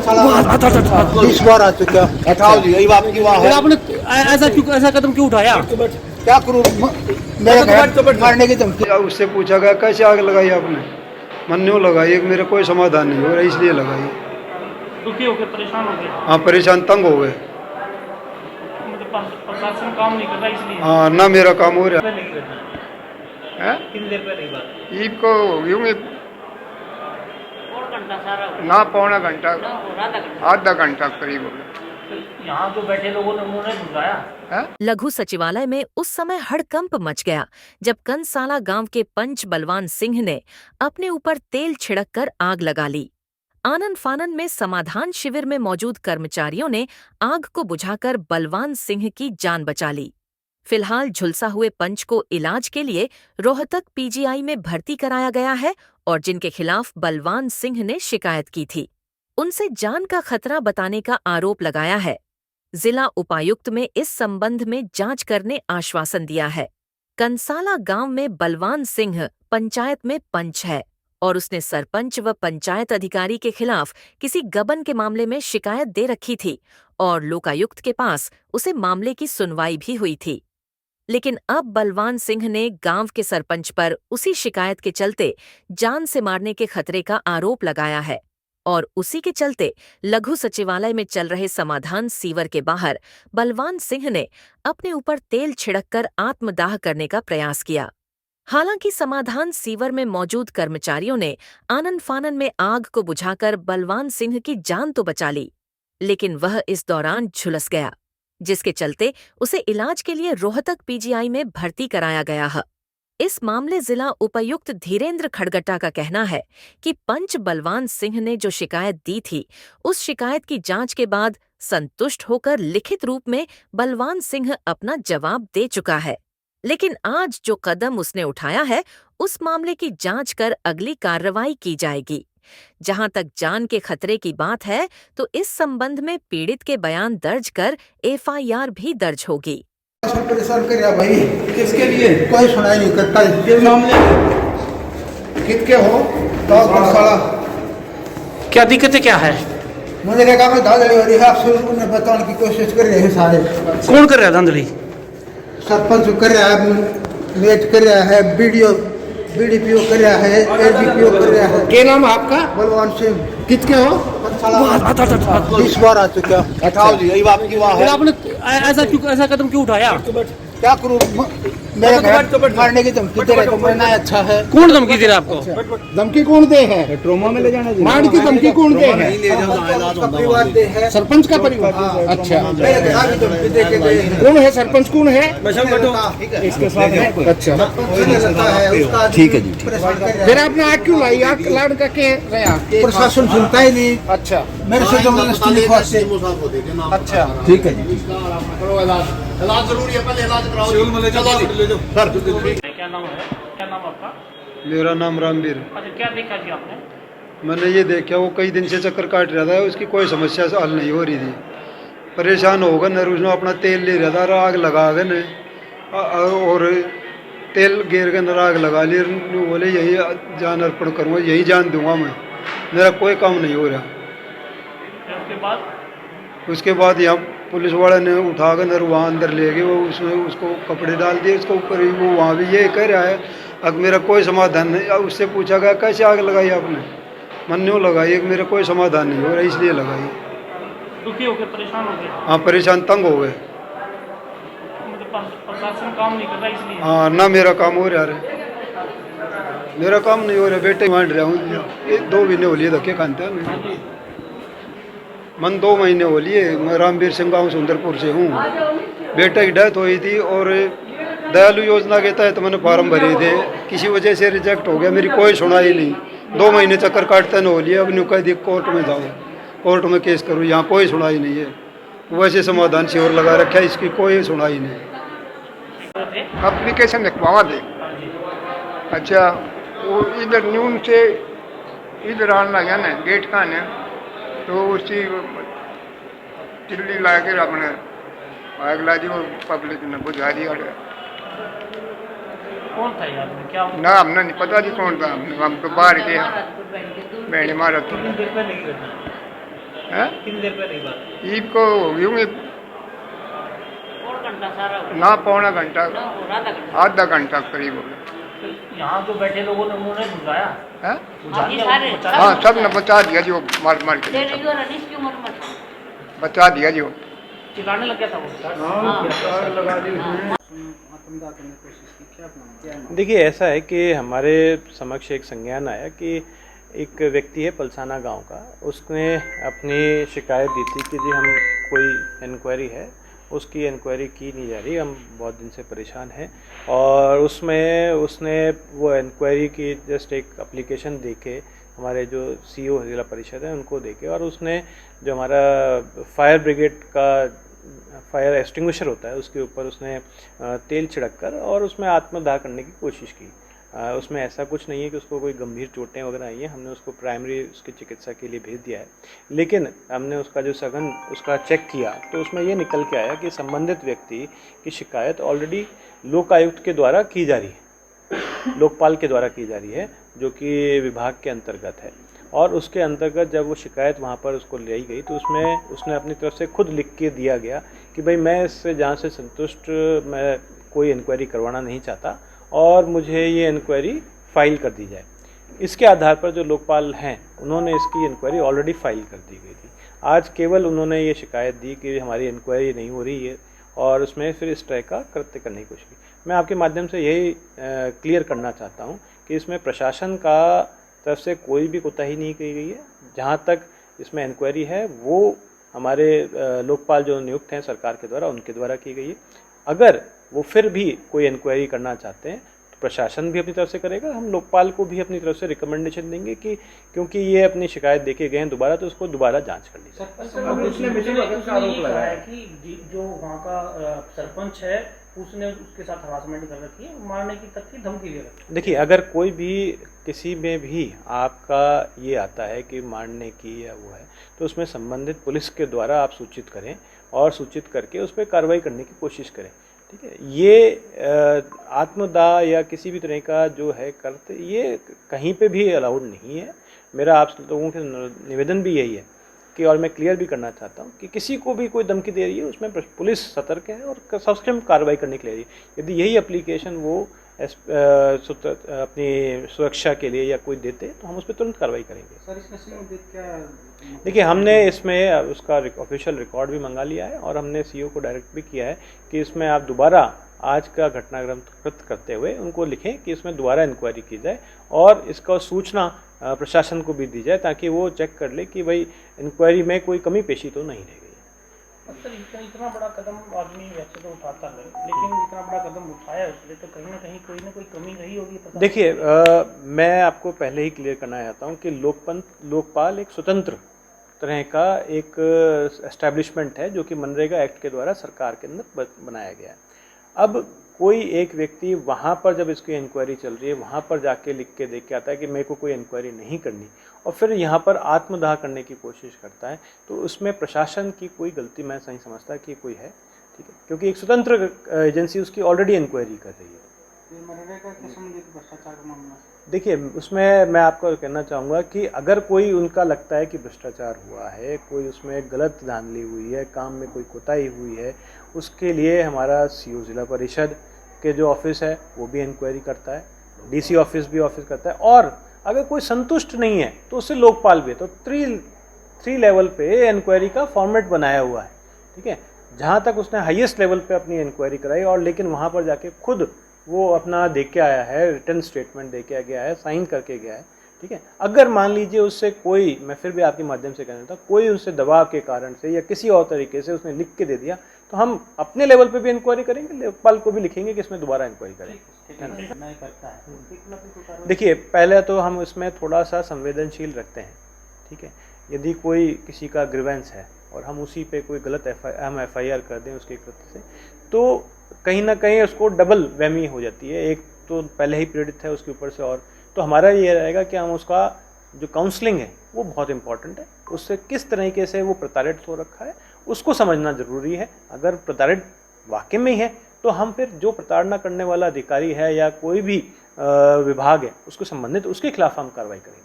20 बार आ चुका। हटाओ जी, यही आपकी वहाँ है। आपने ऐसा कदम क्यों उठाया? क्या करूँ, मेरे घर मारने की धमकी। उससे पूछा गया कैसे आग लगाई आपने, मन न्यू लगाई, मेरा कोई समाधान नहीं हो रहा इसलिए लगाई। दुखी हो गए, परेशान हो गए? हाँ परेशान, तंग हो गए। मतलब प्रशासन काम नहीं कर रहा इसलिए? हाँ ना मेरा काम हो रहा है। कितनी देर पहले बात? ईद को यूं ही ना पौना घंटा, आधा घंटा करीब हो गया। यहाँ जो बैठे लोगों ने उन्होंने बुझाया। लघु सचिवालय में उस समय हड़कंप मच गया जब कंसाला गांव के पंच बलवान सिंह ने अपने ऊपर तेल छिड़क कर आग लगा ली। आनन फानन में समाधान शिविर में मौजूद कर्मचारियों ने आग को बुझाकर बलवान सिंह की जान बचा ली। फिलहाल झुलसा हुए पंच को इलाज के लिए रोहतक पीजीआई में भर्ती कराया गया है और जिनके खिलाफ बलवान सिंह ने शिकायत की थी, उनसे जान का खतरा बताने का आरोप लगाया है। जिला उपायुक्त में इस संबंध में जांच करने आश्वासन दिया है। कंसाला गांव में बलवान सिंह पंचायत में पंच है और उसने सरपंच व पंचायत अधिकारी के खिलाफ किसी गबन के मामले में शिकायत दे रखी थी और लोकायुक्त के पास उसे मामले की सुनवाई भी हुई थी। लेकिन अब बलवान सिंह ने गांव के सरपंच पर उसी शिकायत के चलते जान से मारने के खतरे का आरोप लगाया है और उसी के चलते लघु सचिवालय में चल रहे समाधान सीवर के बाहर बलवान सिंह ने अपने ऊपर तेल छिड़ककर आत्मदाह करने का प्रयास किया। हालांकि समाधान सीवर में मौजूद कर्मचारियों ने आनन फानन में आग को बुझाकर बलवान सिंह की जान तो बचा ली, लेकिन वह इस दौरान झुलस गया, जिसके चलते उसे इलाज के लिए रोहतक पीजीआई में भर्ती कराया गया है। इस मामले जिला उपायुक्त धीरेन्द्र खड़गटा का कहना है कि पंच बलवान सिंह ने जो शिकायत दी थी, उस शिकायत की जांच के बाद संतुष्ट होकर लिखित रूप में बलवान सिंह अपना जवाब दे चुका है। लेकिन आज जो कदम उसने उठाया है, उस मामले की जांच कर अगली कार्रवाई की जाएगी। जहां तक जान के खतरे की बात है, तो इस संबंध में पीड़ित के बयान दर्ज कर एफआईआर भी दर्ज होगी। परेशान कर रहा भाई, किसके लिए? कोई सुनाई नहीं करता। किस मामले में? कितके हो? तो कंसाला क्या दिक्कतें क्या है? मुझे लगा मैं धांधली हो रही है, आपसे उन्हें बताने की कोशिश कर रहे हैं सारे। कौन कर रहा है धांधली? सरपंच कर रहा है, नेट कर रहा है, बीडीपीओ कर रहा है, एडीपीओ कर रहा है। क्या नाम है आपका? बलवान सिंह। कितके हो? 20 बार आ चुका। हटाओ जी, यही आपकी वहाँ है। आपने ऐसा कदम क्यों उठाया? क्या करूँ, मेरे घर मारने की धमकी दे रहे, तो मैं अच्छा है। कौन धमकी दे रहा है आपको? धमकी कौन दे है? ट्रोमा में ले जाने मार की धमकी कौन दे है? परिवार दे है, सरपंच का परिवार। अच्छा, मेरे घर की धमकी दे के गए हैं। कौन है सरपंच? कौन है? इसके साथ अच्छा ठीक है जी। फिर आपने आग क्यों लाई? आग लाड़ का के रहा? प्रशासन सुनता ही नहीं। अच्छा, मेरे से जबरदस्ती लिखवा से। अच्छा ठीक है जी। इलाज जरूरी है, पहले इलाज कराओ। सर क्या नाम है? क्या नाम आपका? मेरा नाम रामवीर। अच्छा, क्या देखा जी आपने? मैंने ये देखा वो कई दिन से चक्कर काट रहा था, उसकी कोई समस्या से हल नहीं हो रही थी। परेशान होगा न, उसने अपना तेल ले रहा था, आग लगा गए न, और तेल गिर के न आग लगा ली। बोले यही जान अर्पण करूँगा, यही जान दूंगा मैं, मेरा कोई काम नहीं हो रहा। उसके बाद यहाँ पुलिस वाले ने उठा कर वहाँ अंदर ले गए, वो उसमें उसको कपड़े डाल दिए उसको ऊपर ही। वो वहाँ भी ये कह रहा है अब मेरा कोई समाधान नहीं। अब उससे पूछा गया कैसे आग लगाई आपने, मन न्यू लगाई, मेरा कोई समाधान नहीं हो रहा इसलिए लगाई। दुखी हो गए, परेशान हो गए? हाँ परेशान, तंग हो गए। मतलब प्रशासन काम नहीं कर रहा इसलिए? हाँ ना मेरा काम हो रहा है, मेरा काम नहीं हो रहा। बेटे मान रहा हूँ, 2 महीने हो लिए धक्के खाते हैं मन, 2 महीने हो लिए। मैं रामवीर सिंह गाँव सुंदरपुर से हूँ। बेटे की डेथ हुई थी और दयालु योजना के तहत मैंने फार्म भरे थे, किसी वजह से रिजेक्ट हो गया, मेरी कोई सुनाई नहीं। 2 महीने चक्कर काटते न हो लिए। अब न्यू कह दी कोर्ट में जाओ, कोर्ट में केस करो, यहाँ कोई सुनाई नहीं है। वैसे समाधान शिविर लगा रखा है, इसकी कोई सुनाई नहीं। एप्लीकेशन लिखवा दे। अच्छा, वो इधर न्यून से इधर आने लगा ना गेट का ना, तो उसी चिल्ली ला के अपने अगला जी वो पब्लिक ने बुझा दिया। कौन था यार? क्या ना हमने नहीं पता जी कौन था, हम तो बाहर गए, मैंने मारा तो। हैं? कितनी देर पहले की बात है? ईद को यूं और घंटा सारा ना पौना घंटा आधा घंटा आधा घंटा करीब हो गया यहाँ जो बैठे लोगों ने उन्होंने बुझाया है। बुझा दिया, हाँ सब ने बचा दिया जो मार मार के बचा दिया जो चिल्लाने लग गया था वो। देखिए ऐसा है कि हमारे समक्ष एक संज्ञान आया कि एक व्यक्ति है पलसाना गांव का, उसने अपनी शिकायत दी थी कि जी हम कोई इंक्वायरी है, उसकी इंक्वायरी की नहीं जा रही, हम बहुत दिन से परेशान हैं। और उसमें उसने वो इंक्वायरी की जस्ट एक एप्लीकेशन देके हमारे जो सीईओ जिला परिषद है उनको देके, और उसने जो हमारा फायर ब्रिगेड का फायर एक्सटिंग्विशर होता है उसके ऊपर उसने तेल छिड़क कर और उसमें आत्मदाह करने की कोशिश की। उसमें ऐसा कुछ नहीं है कि उसको कोई गंभीर चोटें वगैरह आई हैं, हमने उसको प्राइमरी उसकी चिकित्सा के लिए भेज दिया है। लेकिन हमने उसका जो सघन उसका चेक किया तो उसमें ये निकल के आया कि संबंधित व्यक्ति की शिकायत ऑलरेडी लोक आयुक्त के द्वारा की जा रही है, लोकपाल के द्वारा की जा रही है, जो कि विभाग के अंतर्गत है। और उसके अंतर्गत जब वो शिकायत वहाँ पर उसको ले गई तो उसमें उसने अपनी तरफ से खुद लिख के दिया गया कि भाई मैं इससे जहाँ से संतुष्ट, मैं कोई इंक्वायरी करवाना नहीं चाहता और मुझे ये इंक्वायरी फाइल कर दी जाए। इसके आधार पर जो लोकपाल हैं उन्होंने इसकी इंक्वायरी ऑलरेडी फाइल कर दी गई थी। आज केवल उन्होंने ये शिकायत दी कि हमारी इंक्वायरी नहीं हो रही है और उसमें फिर इस तरह का कृत्य करने की कोशिश की। मैं आपके माध्यम से यही क्लियर करना चाहता हूँ कि इसमें प्रशासन का तरफ से कोई भी कोताही नहीं की गई है। जहाँ तक इसमें इंक्वायरी है वो हमारे लोकपाल जो नियुक्त हैं सरकार के द्वारा उनके द्वारा की गई है। अगर वो फिर भी कोई इंक्वायरी करना चाहते हैं तो प्रशासन भी अपनी तरफ से करेगा, हम लोकपाल को भी अपनी तरफ से रिकमेंडेशन देंगे कि क्योंकि ये अपनी शिकायत देके गए हैं दोबारा तो उसको दोबारा जांच कर ली जाए। उसने ये कहा है कि जो वहाँ का सरपंच है उसने उसके साथ हरासमेंट कर रखी है, मारने की तक की धमकी दे रखी है। देखिए अगर कोई भी किसी में भी आपका ये आता है कि मारने की या वो है तो उसमें संबंधित पुलिस के द्वारा आप सूचित करें और सूचित करके उस पर कार्रवाई करने की कोशिश करें। ठीक है, ये आत्मदाह या किसी भी तरह का जो है करते ये कहीं पे भी अलाउड नहीं है। मेरा आप लोगों के निवेदन भी यही है कि, और मैं क्लियर भी करना चाहता हूँ कि किसी को भी कोई धमकी दे रही है उसमें पुलिस सतर्क है और सक्षम कार्रवाई करने के लिए। यदि यही एप्लीकेशन वो अपनी सुरक्षा के लिए या कोई देते तो हम उस पर तुरंत कार्रवाई करेंगे। सर इसमें क्या देखिए हमने इसमें उसका ऑफिशियल रिकॉर्ड भी मंगा लिया है और हमने सीईओ को डायरेक्ट भी किया है कि इसमें आप दोबारा आज का घटनाक्रम करते हुए उनको लिखें कि इसमें दोबारा इंक्वायरी की जाए और इसका सूचना प्रशासन को भी दी जाए ताकि वो चेक कर ले कि भाई इंक्वायरी में कोई कमी पेशी तो नहीं रह गई। सर इतना बड़ा कदम आदमी वैसे तो उठाता नहीं, लेकिन इतना बड़ा कदम उठाया उसने तो कहीं ना कोई कमी रही होगी। देखिए मैं आपको पहले ही क्लियर करना चाहता हूँ कि लोकपाल एक स्वतंत्र तरह का एक एस्टैब्लिशमेंट है जो कि मनरेगा एक्ट के द्वारा सरकार के अंदर बनाया गया है। अब कोई एक व्यक्ति वहाँ पर जब इसकी इंक्वायरी चल रही है वहाँ पर जाके लिख के देख के आता है कि मेरे को कोई इंक्वायरी नहीं करनी और फिर यहाँ पर आत्मदाह करने की कोशिश करता है तो उसमें प्रशासन की कोई गलती मैं नहीं समझता कि कोई है। ठीक है, क्योंकि एक स्वतंत्र एजेंसी उसकी ऑलरेडी इंक्वायरी कर रही है। देखिए उसमें मैं आपको कहना चाहूँगा कि अगर कोई उनका लगता है कि भ्रष्टाचार हुआ है, कोई उसमें गलत धांधली हुई है, काम में कोई कोताही हुई है, उसके लिए हमारा सीईओ जिला परिषद के जो ऑफिस है वो भी इंक्वायरी करता है, डीसी ऑफिस भी ऑफिस करता है और अगर कोई संतुष्ट नहीं है तो उससे लोकपाल भी है। तो थ्री लेवल पे इंक्वायरी का फॉर्मेट बनाया हुआ है। ठीक है, जहाँ तक उसने हाईएस्ट लेवल पे अपनी इंक्वायरी कराई और लेकिन वहाँ पर जाके खुद वो अपना दे के आया है, रिटर्न स्टेटमेंट दे के गया है, साइन करके गया है। ठीक है, अगर मान लीजिए उससे कोई, मैं फिर भी आपके माध्यम से कहना चाहता हूँ, कोई उससे दबाव के कारण से या किसी और तरीके से उसने लिख के दे दिया तो हम अपने लेवल पे भी इंक्वायरी करेंगे, लोकपाल को भी लिखेंगे कि इसमें दोबारा इंक्वायरी करें। देखिए पहले तो हम इसमें थोड़ा सा संवेदनशील रखते हैं। ठीक है, यदि कोई किसी का ग्रीवेंस है और हम उसी पे कोई गलत FIR कर दें उसके कृत्य से तो कहीं ना कहीं उसको डबल वहमी हो जाती है। एक तो पहले ही पीड़ित है उसके ऊपर से, और तो हमारा ये रहेगा कि हम उसका जो काउंसलिंग है वो बहुत इंपॉर्टेंट है, उससे किस तरीके से वो प्रताड़ित हो रखा है उसको समझना ज़रूरी है। अगर प्रताड़ित वाकई में है तो हम फिर जो प्रताड़ना करने वाला अधिकारी है या कोई भी विभाग है उसको संबंधित उसके खिलाफ हम कार्रवाई करेंगे।